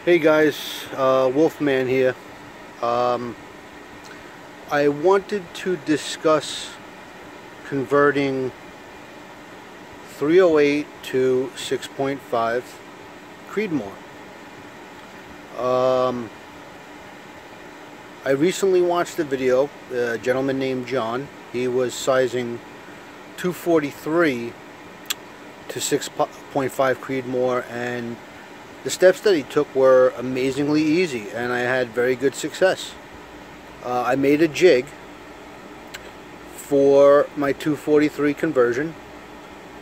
Hey guys, Wolfman here. I wanted to discuss converting 308 to 6.5 Creedmore. I recently watched a video, a gentleman named John. He was sizing 243 to 6.5 Creedmore, and the steps that he took were amazingly easy, and I had very good success. I made a jig for my 243 conversion,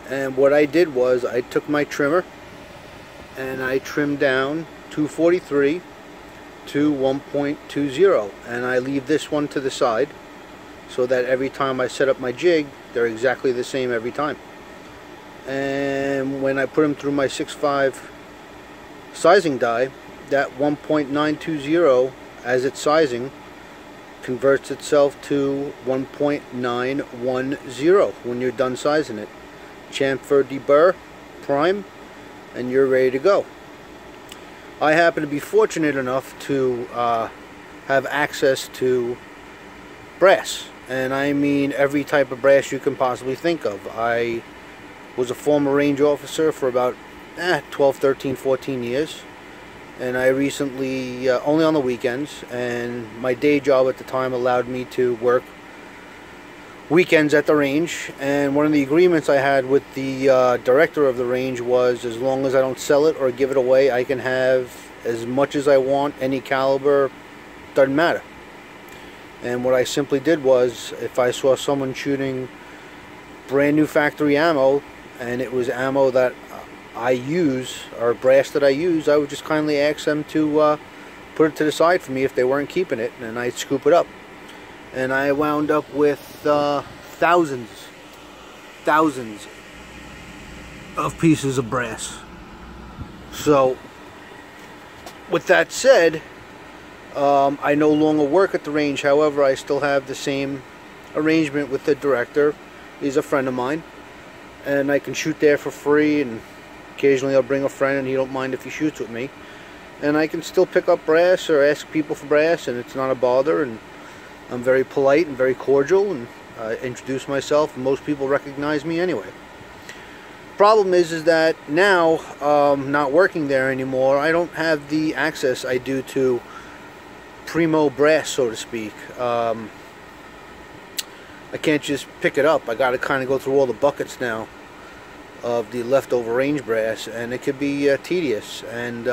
and what I did was I took my trimmer and I trimmed down 243 to 1.20, and I leave this one to the side so that every time I set up my jig they're exactly the same every time. And when I put them through my 6.5 sizing die, that 1.920 as its sizing converts itself to 1.910 when you're done sizing it. Chamfer deburr, prime, and you're ready to go. I happen to be fortunate enough to have access to brass, and I mean every type of brass you can possibly think of. I was a former range officer for about 12, 13, 14 years, and I recently, only on the weekends, and my day job at the time allowed me to work weekends at the range. And one of the agreements I had with the director of the range was, as long as I don't sell it or give it away, I can have as much as I want, any caliber, doesn't matter. And what I simply did was, if I saw someone shooting brand new factory ammo, and it was ammo that I use, or brass that I use, I would just kindly ask them to put it to the side for me if they weren't keeping it, and I'd scoop it up. And I wound up with thousands of pieces of brass. So with that said, I no longer work at the range. However, I still have the same arrangement with the director. He's a friend of mine, and I can shoot there for free, and occasionally I'll bring a friend and he don't mind if he shoots with me. And I can still pick up brass or ask people for brass, and it's not a bother, and I'm very polite and very cordial, and introduce myself, and most people recognize me anyway. Problem is that now, not working there anymore, I don't have the access I do to primo brass, so to speak. I can't just pick it up. I got to kind of go through all the buckets now of the leftover range brass, and it could be tedious. And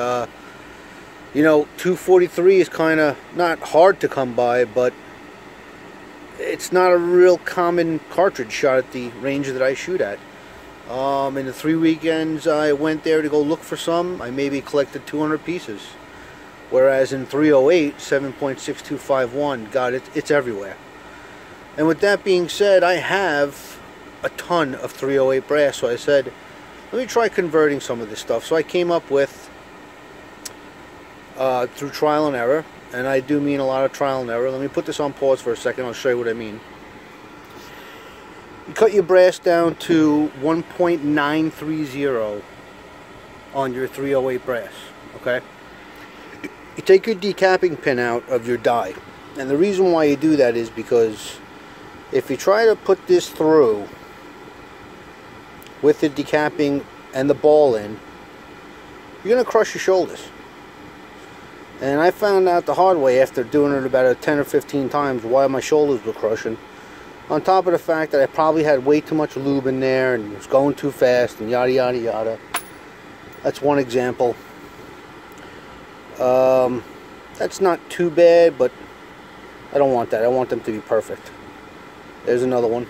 you know, 243 is kind of not hard to come by, but it's not a real common cartridge shot at the range that I shoot at. In the 3 weekends I went there to go look for some, I maybe collected 200 pieces, whereas in 308, 7.6251, God, it's everywhere. And with that being said, I have a ton of 308 brass, so I said, let me try converting some of this stuff. So I came up with, through trial and error, and I do mean a lot of trial and error. Let me put this on pause for a second, I'll show you what I mean. You cut your brass down to 1.930 on your 308 brass, okay? You take your decapping pin out of your die, and the reason why you do that is because if you try to put this through with the decapping and the ball in, you're going to crush your shoulders. And I found out the hard way after doing it about 10 or 15 times why my shoulders were crushing. On top of the fact that I probably had way too much lube in there and it was going too fast and yada yada yada. That's one example. That's not too bad, but I don't want that. I want them to be perfect. There's another one.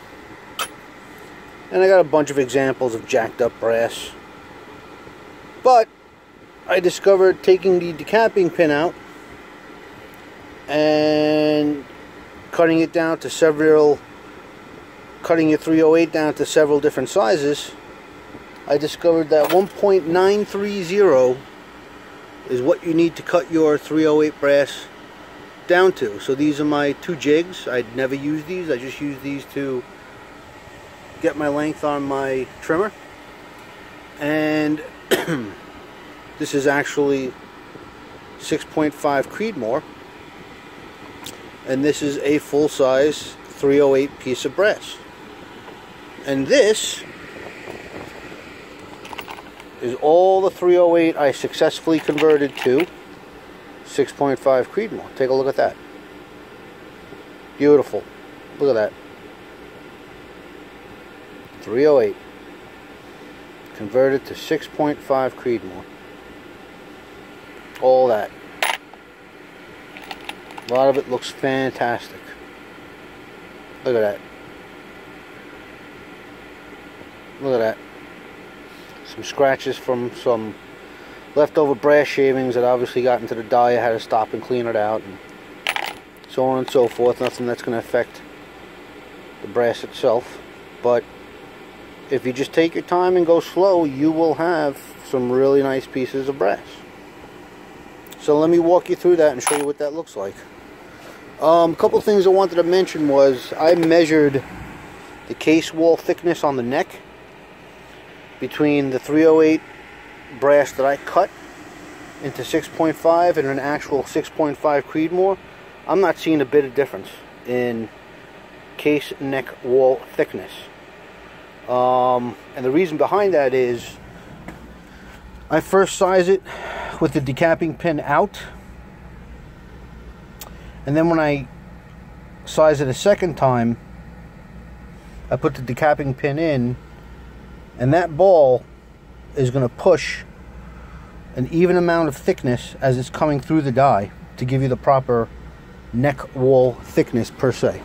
And I got a bunch of examples of jacked up brass. But I discovered taking the decapping pin out and cutting it down to cutting your 308 down to several different sizes, I discovered that 1.930 is what you need to cut your 308 brass down to. So these are my two jigs. I'd never use these. I just use these to get my length on my trimmer. And this is actually 6.5 creedmor, and this is a full-size 308 piece of brass. And this is all the 308 I successfully converted to 6.5 creedmor. Take a look at that. Beautiful. Look at that. 308 converted to 6.5 creedmor. All that. A lot of it looks fantastic. Look at that. Look at that. Some scratches from some leftover brass shavings that obviously got into the die. I had to stop and clean it out, and so on and so forth. Nothing that's going to affect the brass itself, but if you just take your time and go slow, you will have some really nice pieces of brass. So let me walk you through that and show you what that looks like. A couple things I wanted to mention was I measured the case wall thickness on the neck between the 308 brass that I cut into 6.5 and an actual 6.5 creedmor. I'm not seeing a bit of difference in case neck wall thickness. And the reason behind that is I first size it with the decapping pin out, and then when I size it a second time, I put the decapping pin in, and that ball is going to push an even amount of thickness as it's coming through the die to give you the proper neck wall thickness per se.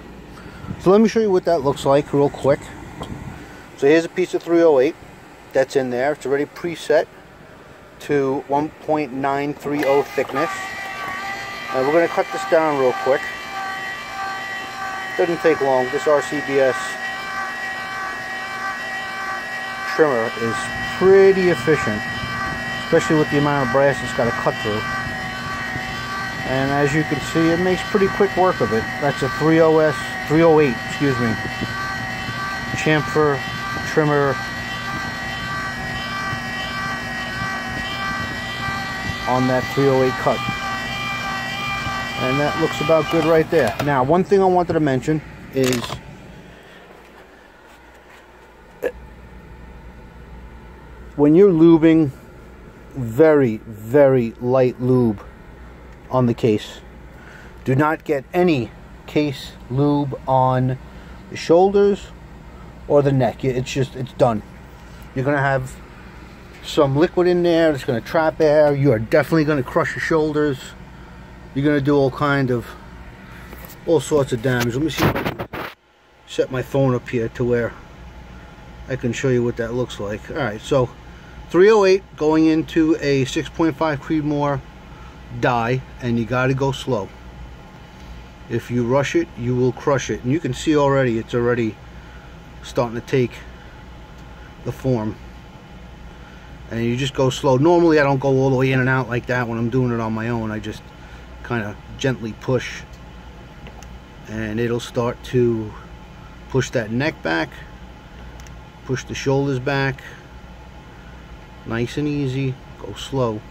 So let me show you what that looks like real quick. So here's a piece of 308 that's in there. It's already preset to 1.930 thickness. And we're going to cut this down real quick. Doesn't take long. This RCBS trimmer is pretty efficient, especially with the amount of brass it's got to cut through. And as you can see, it makes pretty quick work of it. That's a 308, excuse me, chamfer trimmer on that 308 cut. And that looks about good right there. Now, one thing I wanted to mention is when you're lubing, very, very light lube on the case. Do not get any case lube on the shoulders or the neck. It's done. You're going to have some liquid in there that's going to trap air. You are definitely going to crush your shoulders. You're going to do all sorts of damage. Let me see if I can set my phone up here to where I can show you what that looks like. Alright, so 308 going into a 6.5 creedmor die, and you got to go slow. If you rush it, you will crush it. And you can see already, it's already starting to take the form. And you just go slow. Normally I don't go all the way in and out like that when I'm doing it on my own. I just kind of gently push, and it'll start to push that neck back, push the shoulders back. Nice and easy. Go slow.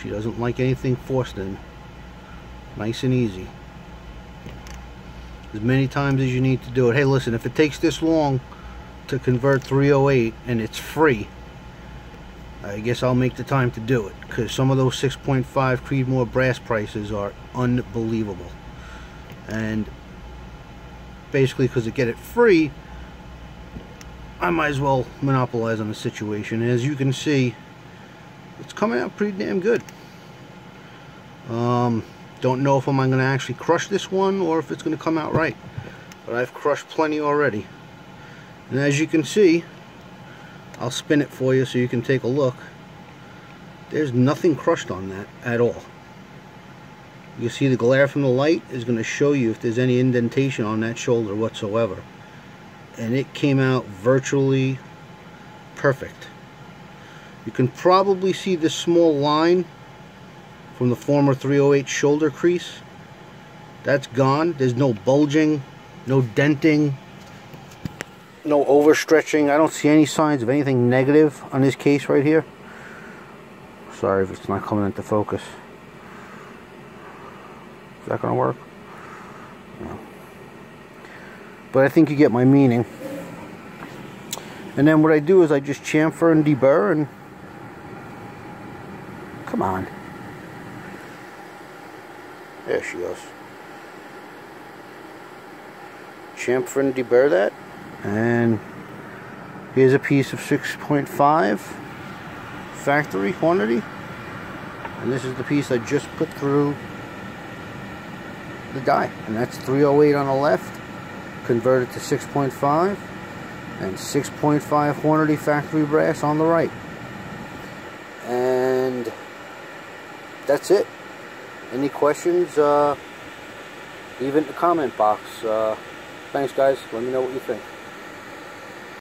She doesn't like anything forced in. Nice and easy. As many times as you need to do it. Hey, listen, if it takes this long to convert 308 and it's free, I guess I'll make the time to do it, because some of those 6.5 creedmor brass prices are unbelievable. And basically, because to get it free, I might as well monopolize on the situation. As you can see, it's coming out pretty damn good. Don't know if I'm going to actually crush this one or if it's going to come out right, but I've crushed plenty already. And as you can see, I'll spin it for you so you can take a look. There's nothing crushed on that at all. You see the glare from the light is going to show you if there's any indentation on that shoulder whatsoever. And it came out virtually perfect. You can probably see this small line from the former 308 shoulder crease. That's gone. There's no bulging, no denting, no overstretching. I don't see any signs of anything negative on this case right here. Sorry if it's not coming into focus. Is that going to work? No. But I think you get my meaning. And then what I do is I just chamfer and deburr and... Come on. There she goes. Chamfer and deburr that. And here's a piece of 6.5 factory quantity. And this is the piece I just put through the die. And that's 308 on the left, converted to 6.5. And 6.5 quantity factory brass on the right. And that's it. Any questions, leave it in the comment box. Thanks guys, let me know what you think.